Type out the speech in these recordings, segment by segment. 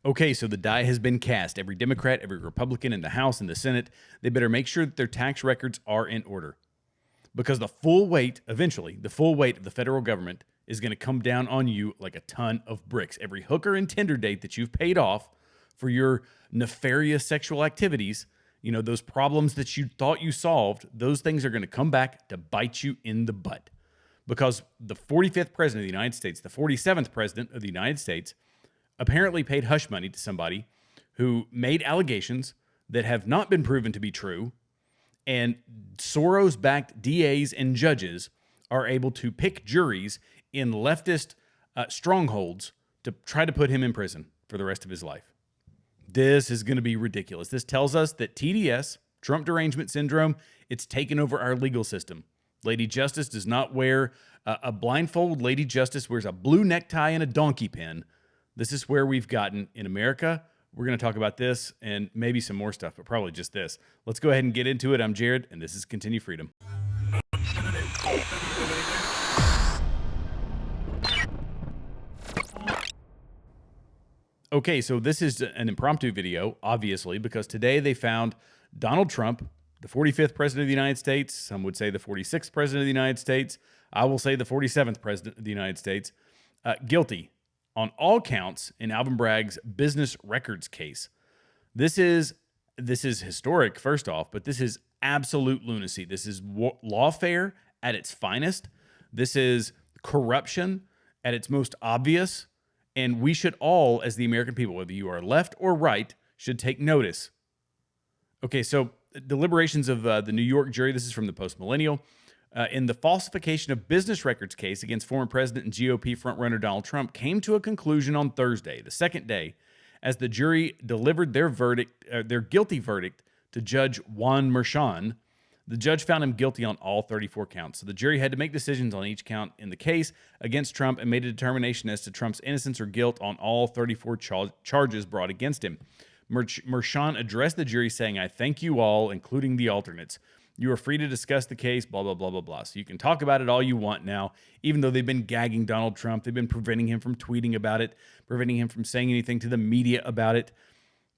Okay, so the die has been cast. Every Democrat, every Republican in the House and the Senate, they better make sure that their tax records are in order. Because the full weight, eventually, the full weight of the federal government is going to come down on you like a ton of bricks. Every hooker and Tinder date that you've paid off for your nefarious sexual activities, those problems that you thought you solved, those things are going to come back to bite you in the butt. Because the 45th president of the United States, the 47th president of the United States, apparently paid hush money to somebody who made allegations that have not been proven to be true. And Soros-backed DAs and judges are able to pick juries in leftist strongholds to try to put him in prison for the rest of his life. This is going to be ridiculous. This tells us that TDS, Trump derangement syndrome, it's taken over our legal system. Lady Justice does not wear a blindfold. Lady Justice wears a blue necktie and a donkey pin. This is where we've gotten in America. We're going to talk about this and maybe some more stuff, but probably just this. Let's go ahead and get into it. I'm Jared, and this is Continue Freedom. Okay, so this is an impromptu video, obviously, because today they found Donald Trump, the 45th president of the United States. Some would say the 46th president of the United States. I will say the 47th president of the United States, guilty on all counts in Alvin Bragg's business records case. This is historic, first off, but this is absolute lunacy. This is lawfare at its finest. This is corruption at its most obvious. And we should all, as the American people, whether you are left or right, should take notice. Okay, so deliberations of the New York jury, this is from the Post-Millennial, in the falsification of business records case against former President and GOP frontrunner Donald Trump came to a conclusion on Thursday, the second day, as the jury delivered their guilty verdict to Judge Juan Merchan. The judge found him guilty on all 34 counts. So the jury had to make decisions on each count in the case against Trump and made a determination as to Trump's innocence or guilt on all 34 charges brought against him. Merchan addressed the jury saying, "I thank you all, including the alternates. You are free to discuss the case, blah, blah, blah, blah, blah." So you can talk about it all you want now, even though they've been gagging Donald Trump. They've been preventing him from tweeting about it, preventing him from saying anything to the media about it.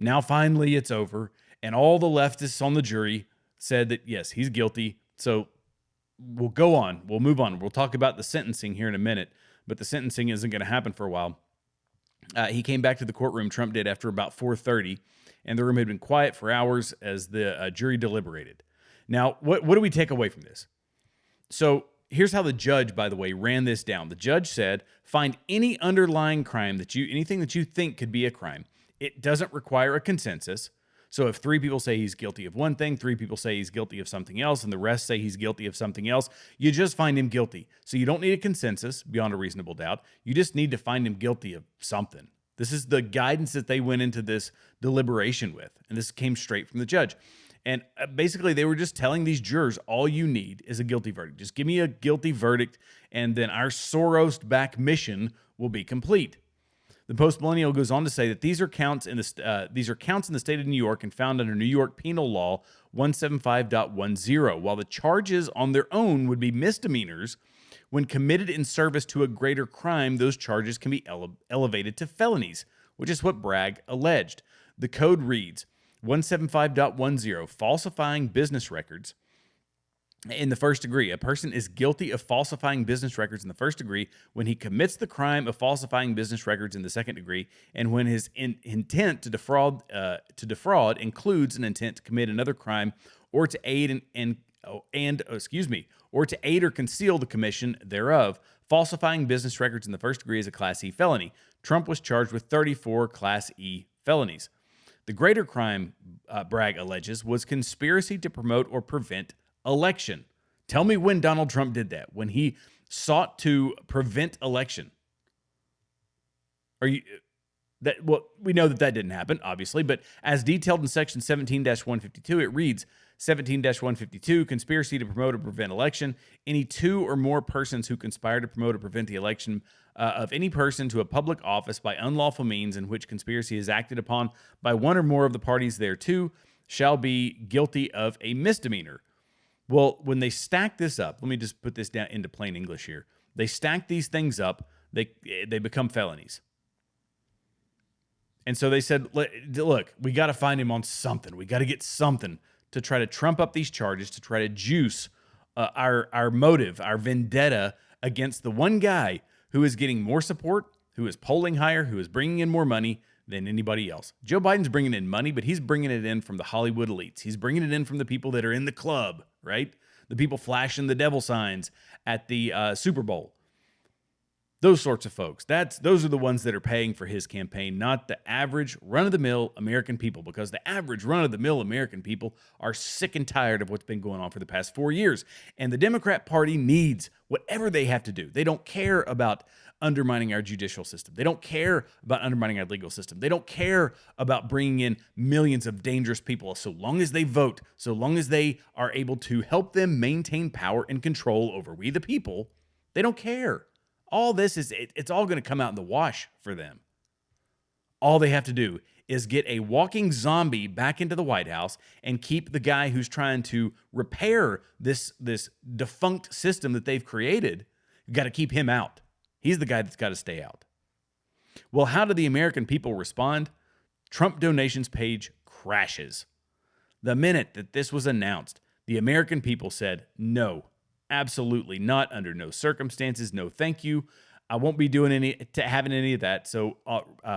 Now, finally, it's over. And all the leftists on the jury said that, yes, he's guilty. So we'll go on. We'll move on. We'll talk about the sentencing here in a minute, but the sentencing isn't going to happen for a while. He came back to the courtroom, Trump did, after about 4:30, and the room had been quiet for hours as the jury deliberated. Now, what do we take away from this? So here's how the judge, by the way, ran this down. The judge said, find any underlying crime anything that you think could be a crime. It doesn't require a consensus. So if 3 people say he's guilty of one thing, 3 people say he's guilty of something else, and the rest say he's guilty of something else, you just find him guilty. So you don't need a consensus beyond a reasonable doubt. You just need to find him guilty of something. This is the guidance that they went into this deliberation with, and this came straight from the judge. And basically, they were just telling these jurors, all you need is a guilty verdict. Just give me a guilty verdict, and then our Soros-backed mission will be complete. The Post-Millennial goes on to say that these are counts in the state of New York and found under New York Penal Law 175.10. While the charges on their own would be misdemeanors, when committed in service to a greater crime, those charges can be elevated to felonies, which is what Bragg alleged. The code reads 175.10, falsifying business records in the first degree. A person is guilty of falsifying business records in the first degree when he commits the crime of falsifying business records in the second degree, and when his intent to defraud includes an intent to commit another crime or to aid or to aid or conceal the commission thereof. Falsifying business records in the first degree is a Class E felony. Trump was charged with 34 Class E felonies. The greater crime, Bragg alleges, was conspiracy to promote or prevent election. Tell me when Donald Trump did that, when he sought to prevent election. We know that didn't happen, obviously, but as detailed in section 17-152, it reads 17-152, conspiracy to promote or prevent election. Any 2 or more persons who conspire to promote or prevent the election of any person to a public office by unlawful means in which conspiracy is acted upon by one or more of the parties thereto shall be guilty of a misdemeanor. Well, when they stack this up, let me just put this down into plain English here. They stack these things up, they become felonies. And so they said, look, we got to find him on something. We got to get something to try to trump up these charges, to try to juice our motive, our vendetta against the one guy who is getting more support, who is polling higher, who is bringing in more money than anybody else. Joe Biden's bringing in money, but he's bringing it in from the Hollywood elites. He's bringing it in from the people that are in the club, right? The people flashing the devil signs at the Super Bowl. Those sorts of folks. Those are the ones that are paying for his campaign, not the average run-of-the-mill American people, because the average run-of-the-mill American people are sick and tired of what's been going on for the past 4 years. And the Democrat Party needs whatever they have to do. They don't care about undermining our judicial system. They don't care about undermining our legal system. They don't care about bringing in millions of dangerous people. So long as they vote, so long as they are able to help them maintain power and control over we the people, they don't care. All this it's all going to come out in the wash for them. All they have to do is get a walking zombie back into the White House and keep the guy who's trying to repair this defunct system that they've created. You've got to keep him out. He's the guy that's got to stay out. Well, how do the American people respond? Trump donations page crashes. The minute that this was announced, the American people said, no, absolutely not, under no circumstances, no thank you. I won't be having any of that. So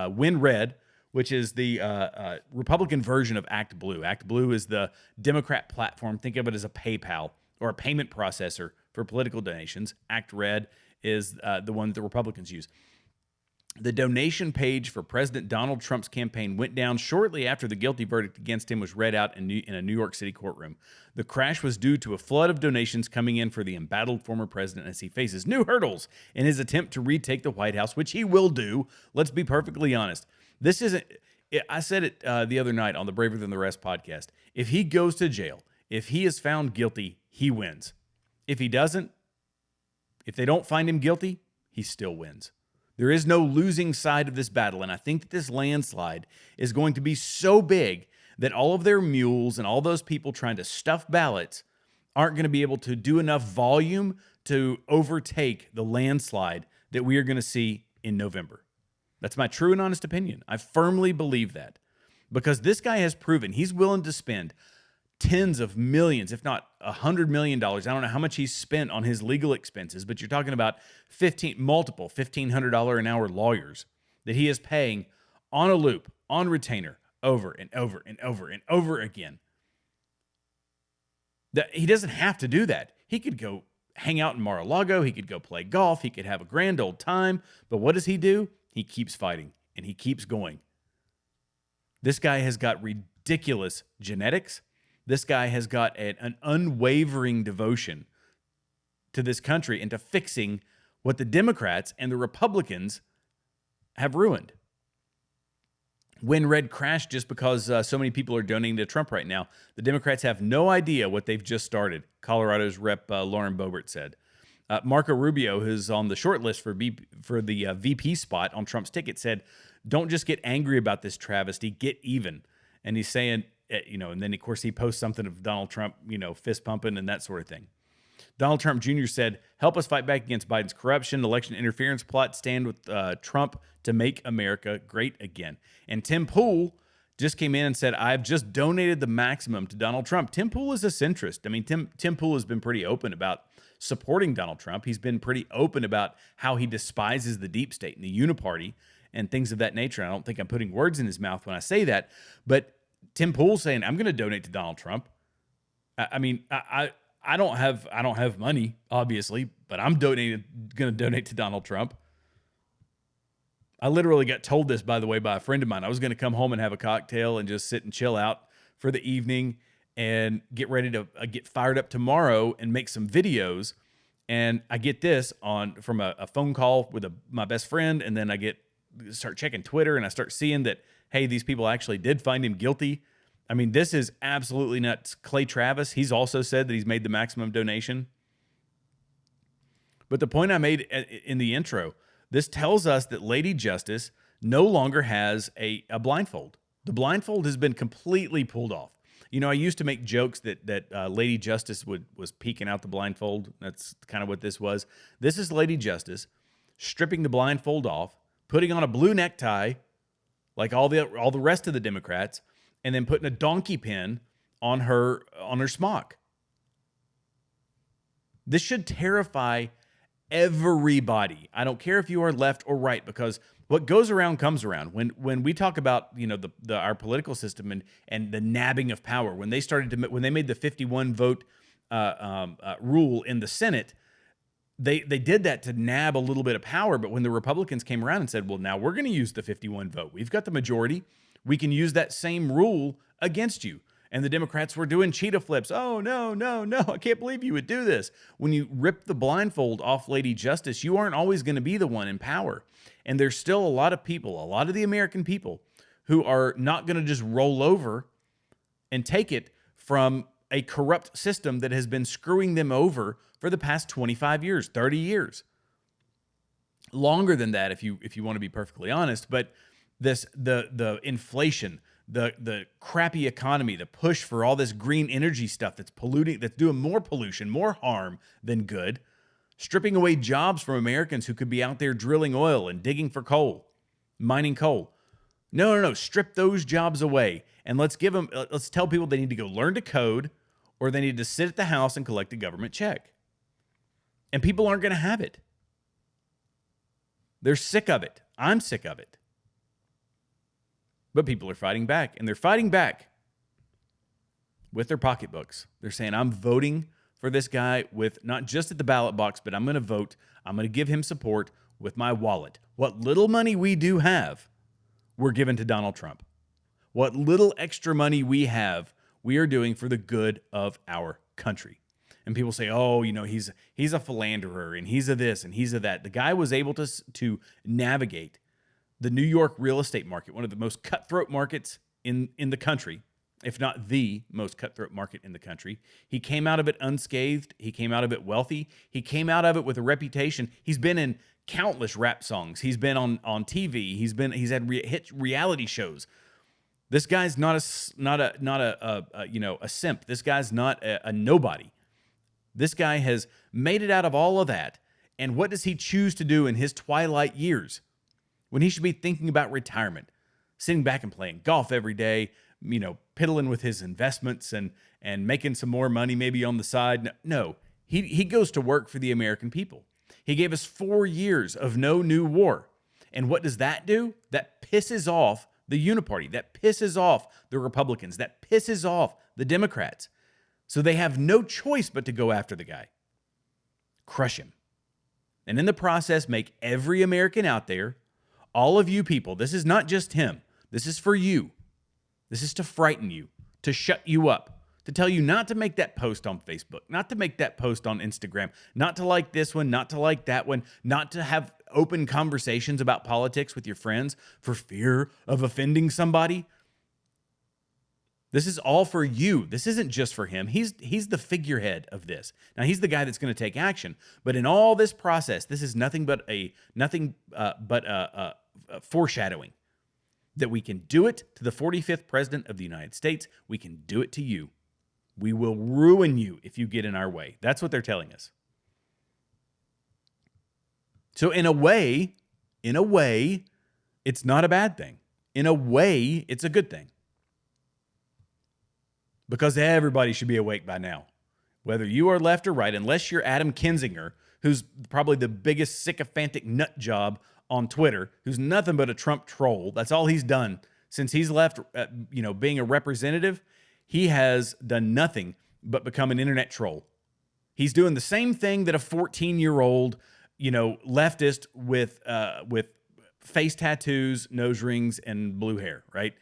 Win Red, which is the Republican version of Act Blue. Act Blue is the Democrat platform. Think of it as a PayPal or a payment processor for political donations. Act Red is the one that the Republicans use. The donation page for President Donald Trump's campaign went down shortly after the guilty verdict against him was read out in a New York City courtroom. The crash was due to a flood of donations coming in for the embattled former president as he faces new hurdles in his attempt to retake the White House, which he will do. Let's be perfectly honest. This isn't, I said it the other night on the Braver Than the Rest podcast. If he goes to jail, if he is found guilty, he wins. If he doesn't, if they don't find him guilty, he still wins. There is no losing side of this battle, and I think that this landslide is going to be so big that all of their mules and all those people trying to stuff ballots aren't going to be able to do enough volume to overtake the landslide that we are going to see in November. That's my true and honest opinion. I firmly believe that because this guy has proven he's willing to spend tens of millions, if not $100 million. I don't know how much he's spent on his legal expenses, but you're talking about multiple $1,500 an hour lawyers that he is paying on a loop, on retainer, over and over and over and over again. He doesn't have to do that. He could go hang out in Mar-a-Lago. He could go play golf. He could have a grand old time. But what does he do? He keeps fighting and he keeps going. This guy has got ridiculous genetics. This guy has got an unwavering devotion to this country and to fixing what the Democrats and the Republicans have ruined. Win Red crashed just because so many people are donating to Trump right now. The Democrats have no idea what they've just started, Colorado's Rep. Lauren Boebert said. Marco Rubio, who's on the short list for the VP spot on Trump's ticket, said, don't just get angry about this travesty, get even. And he's saying, and then, of course, he posts something of Donald Trump, fist pumping and that sort of thing. Donald Trump Jr. said, help us fight back against Biden's corruption, election interference plot, stand with Trump to make America great again. And Tim Pool just came in and said, I've just donated the maximum to Donald Trump. Tim Pool is a centrist. I mean, Tim Pool has been pretty open about supporting Donald Trump. He's been pretty open about how he despises the deep state and the Uni-party and things of that nature. I don't think I'm putting words in his mouth when I say that, but Tim Pool saying, I'm going to donate to Donald Trump. I mean, I don't have money, obviously, but I'm going to donate to Donald Trump. I literally got told this, by the way, by a friend of mine. I was going to come home and have a cocktail and just sit and chill out for the evening and get ready to get fired up tomorrow and make some videos. And I get this from a phone call with my best friend, and then I start checking Twitter, and I start seeing that, hey, these people actually did find him guilty. I mean, this is absolutely nuts. Clay Travis, he's also said that he's made the maximum donation. But the point I made in the intro, this tells us that Lady Justice no longer has a blindfold. The blindfold has been completely pulled off. I used to make jokes that Lady Justice was peeking out the blindfold. That's kind of what this was. This is Lady Justice stripping the blindfold off, putting on a blue necktie, like all the rest of the Democrats, and then putting a donkey pin on her smock. This should terrify everybody. I don't care if you are left or right, because what goes around comes around. When we talk about our political system and the nabbing of power, when they made the 51 vote rule in the Senate, they did that to nab a little bit of power. But when the Republicans came around and said, well, now we're going to use the 51 vote, we've got the majority, we can use that same rule against you. And the Democrats were doing cheetah flips. Oh, no, no, no, I can't believe you would do this. When you rip the blindfold off Lady Justice, you aren't always going to be the one in power. And there's still a lot of people, a lot of the American people, who are not going to just roll over and take it from a corrupt system that has been screwing them over for the past 25 years, 30 years. Longer than that, if you want to be perfectly honest. But the inflation, the crappy economy, the push for all this green energy stuff that's polluting, that's doing more pollution, more harm than good, stripping away jobs from Americans who could be out there drilling oil and digging for coal, mining coal. No. Strip those jobs away, and let's tell people they need to go learn to code, or they need to sit at the house and collect a government check. And people aren't going to have it. They're sick of it. I'm sick of it. But people are fighting back, and they're fighting back with their pocketbooks. They're saying, I'm voting for this guy with not just at the ballot box, but I'm going to vote. I'm going to give him support with my wallet. What little money we do have, we're giving to Donald Trump. What little extra money we have, we are doing for the good of our country. And people say, oh, he's a philanderer, and he's a this, and he's a that. The guy was able to navigate the New York real estate market, one of the most cutthroat markets in the country, if not the most cutthroat market in the country. He came out of it unscathed. He came out of it wealthy. He came out of it with a reputation. He's been in countless rap songs. He's been on TV. He's had hit reality shows. This guy's not a simp. This guy's not a nobody. This guy has made it out of all of that. And what does he choose to do in his twilight years, when he should be thinking about retirement, sitting back and playing golf every day, piddling with his investments and making some more money maybe on the side? No, he goes to work for the American people. He gave us 4 years of no new war. And what does that do? That pisses off the Uni-party. That pisses off the Republicans. That pisses off the Democrats. So they have no choice but to go after the guy. Crush him. And in the process, make every American out there, all of you people, this is not just him. This is for you. This is to frighten you, to shut you up, to tell you not to make that post on Facebook, not to make that post on Instagram, not to like this one, not to like that one, not to have open conversations about politics with your friends for fear of offending somebody. This is all for you. This isn't just for him. He's the figurehead of this. Now, he's the guy that's going to take action. But in all this process, this is nothing but a foreshadowing that we can do it to the 45th president of the United States. We can do it to you. We will ruin you if you get in our way. That's what they're telling us. So in a way, it's not a bad thing. In a way, it's a good thing. Because everybody should be awake by now. Whether you are left or right, unless you're Adam Kinzinger, who's probably the biggest sycophantic nut job on Twitter, who's nothing but a Trump troll. That's all he's done since he's left, being a representative. He has done nothing but become an internet troll. He's doing the same thing that a 14-year-old, leftist with face tattoos, nose rings, and blue hair, right?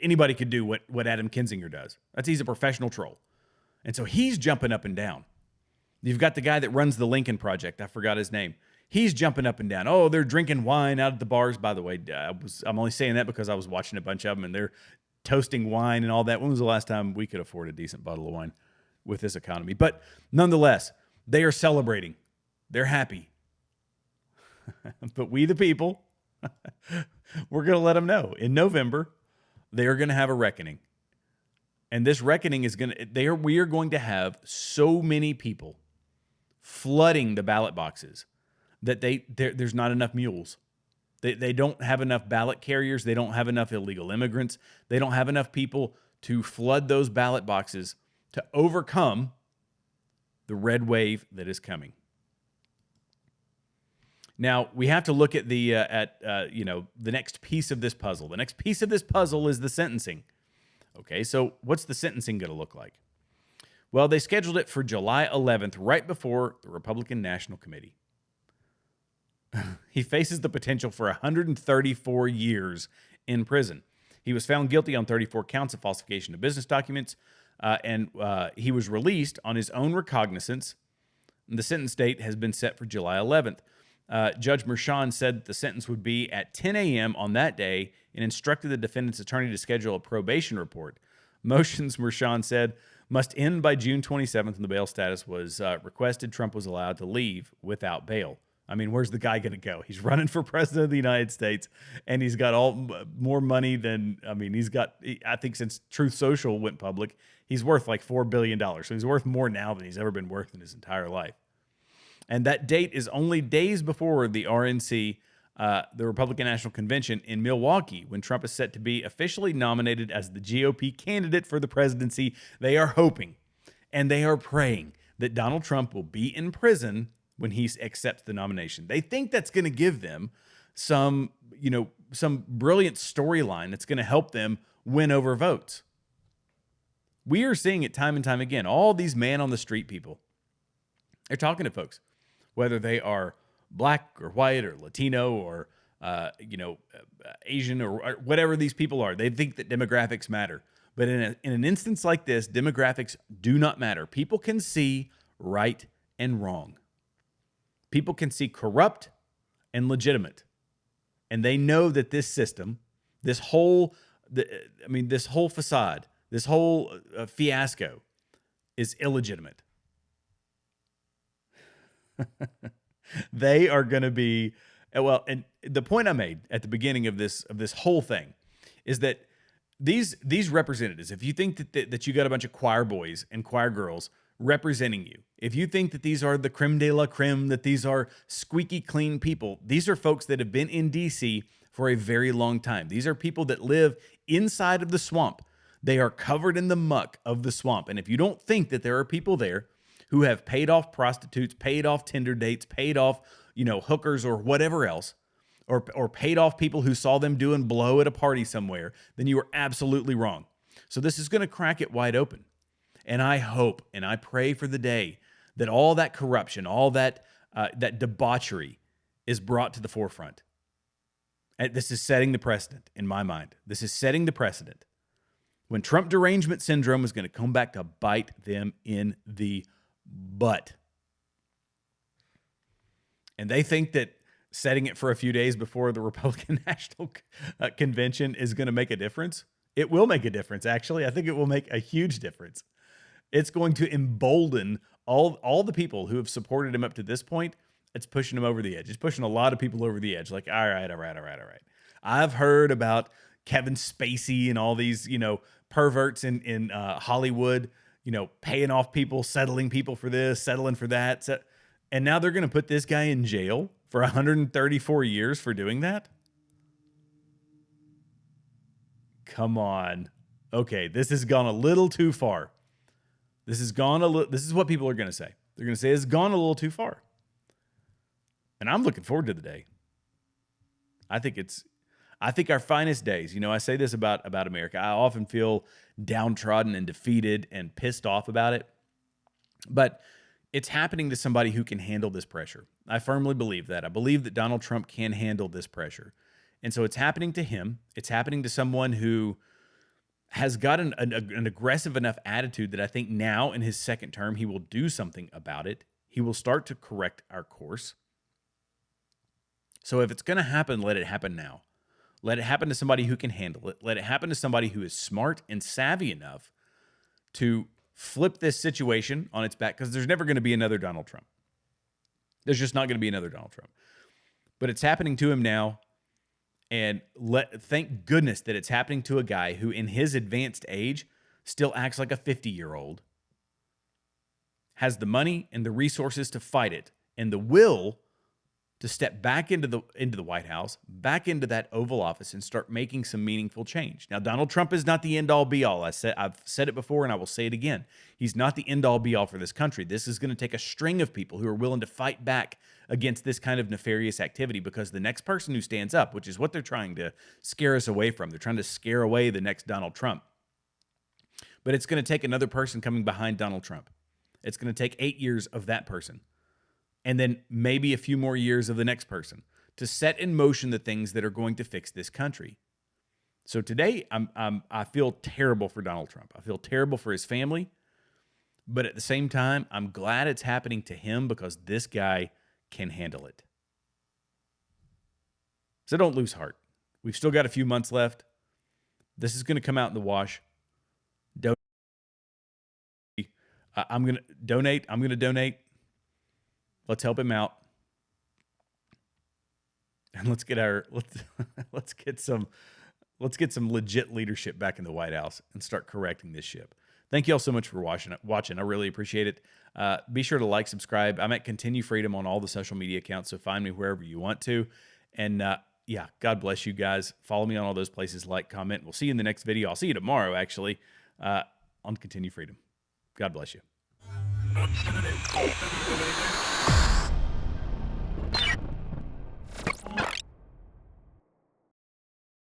Anybody could do what Adam Kinzinger does. He's a professional troll. And so he's jumping up and down. You've got the guy that runs the Lincoln Project. I forgot his name. He's jumping up and down. Oh, they're drinking wine out at the bars. By the way, I'm only saying that because I was watching a bunch of them, and they're toasting wine and all that. When was the last time we could afford a decent bottle of wine with this economy? But nonetheless, they are celebrating. They're happy. But we, the people, we're going to let them know. In November, they are going to have a reckoning. And this reckoning is we are going to have so many people flooding the ballot boxes that there's not enough mules. They don't have enough ballot carriers. They don't have enough illegal immigrants. They don't have enough people to flood those ballot boxes to overcome the red wave that is coming. Now, we have to look at the next piece of this puzzle. The next piece of this puzzle is the sentencing. Okay, so what's the sentencing going to look like? Well, they scheduled it for July 11th, right before the Republican National Committee. He faces the potential for 134 years in prison. He was found guilty on 34 counts of falsification of business documents, and he was released on his own recognizance. The sentence date has been set for July 11th. Judge Mershon said the sentence would be at 10 a.m. on that day and instructed the defendant's attorney to schedule a probation report. Motions, Mershon said, must end by June 27th, and the bail status was requested. Trump was allowed to leave without bail. I mean, where's the guy going to go? He's running for president of the United States, and he's got more money than, I think since Truth Social went public, he's worth like $4 billion. So he's worth more now than he's ever been worth in his entire life. And that date is only days before the RNC, the Republican National Convention in Milwaukee, when Trump is set to be officially nominated as the GOP candidate for the presidency. They are hoping and they are praying that Donald Trump will be in prison when he accepts the nomination. They think that's going to give them some brilliant storyline that's going to help them win over votes. We are seeing it time and time again. All these man on the street people, they're talking to folks, whether they are black or white or Latino or Asian or whatever these people are. They think that demographics matter. But in an instance like this, demographics do not matter. People can see right and wrong. People can see corrupt and legitimate. And they know that this system, this whole facade, this whole fiasco is illegitimate. They are going to be, and the point I made at the beginning of this whole thing is that these representatives, if you think that you got a bunch of choir boys and choir girls representing you, if you think that these are the creme de la creme, that these are squeaky clean people, these are folks that have been in D.C. for a very long time. These are people that live inside of the swamp. They are covered in the muck of the swamp. And if you don't think that there are people there who have paid off prostitutes, paid off Tinder dates, paid off, hookers or whatever else, or paid off people who saw them doing blow at a party somewhere, then you are absolutely wrong. So this is going to crack it wide open. And I hope and I pray for the day that all that corruption, all that debauchery is brought to the forefront. And this is setting the precedent in my mind. This is setting the precedent. When Trump derangement syndrome is going to come back to bite them in the butt. And they think that setting it for a few days before the Republican National Convention is going to make a difference. It will make a difference, actually. I think it will make a huge difference. It's going to embolden all the people who have supported him up to this point. It's pushing him over the edge. It's pushing a lot of people over the edge. Like, all right. I've heard about Kevin Spacey and all these, perverts in Hollywood, paying off people, settling people for this, settling for that. And now they're going to put this guy in jail for 134 years for doing that? Come on. Okay, this has gone a little too far. This is what people are going to say. They're going to say it's gone a little too far. And I'm looking forward to the day. I think our finest days, I say this about America. I often feel downtrodden and defeated and pissed off about it. But it's happening to somebody who can handle this pressure. I firmly believe that. I believe that Donald Trump can handle this pressure. And so it's happening to him. It's happening to someone who has got an aggressive enough attitude that I think now in his second term, he will do something about it. He will start to correct our course. So if it's going to happen, let it happen now. Let it happen to somebody who can handle it. Let it happen to somebody who is smart and savvy enough to flip this situation on its back, because there's never going to be another Donald Trump. There's just not going to be another Donald Trump. But it's happening to him now. And thank goodness that it's happening to a guy who, in his advanced age, still acts like a 50-year-old, has the money and the resources to fight it, and the will to step back into the White House, back into that Oval Office, and start making some meaningful change. Now, Donald Trump is not the end-all be-all. I've said it before, and I will say it again. He's not the end-all be-all for this country. This is going to take a string of people who are willing to fight back against this kind of nefarious activity, because the next person who stands up, which is what they're trying to scare us away from, they're trying to scare away the next Donald Trump. But it's going to take another person coming behind Donald Trump. It's going to take 8 years of that person, and then maybe a few more years of the next person, to set in motion the things that are going to fix this country. So today, I feel terrible for Donald Trump. I feel terrible for his family, but at the same time, I'm glad it's happening to him, because this guy can handle it. So don't lose heart. We've still got a few months left. This is going to come out in the wash. I'm going to donate. Let's help him out. And let's get some legit leadership back in the White House and start correcting this ship. Thank you all so much for watching. I really appreciate it. Be sure to like, subscribe. I'm at Continue Freedom on all the social media accounts, so find me wherever you want to. And yeah, God bless you guys. Follow me on all those places, like, comment. We'll see you in the next video. I'll see you tomorrow, actually, on Continue Freedom. God bless you.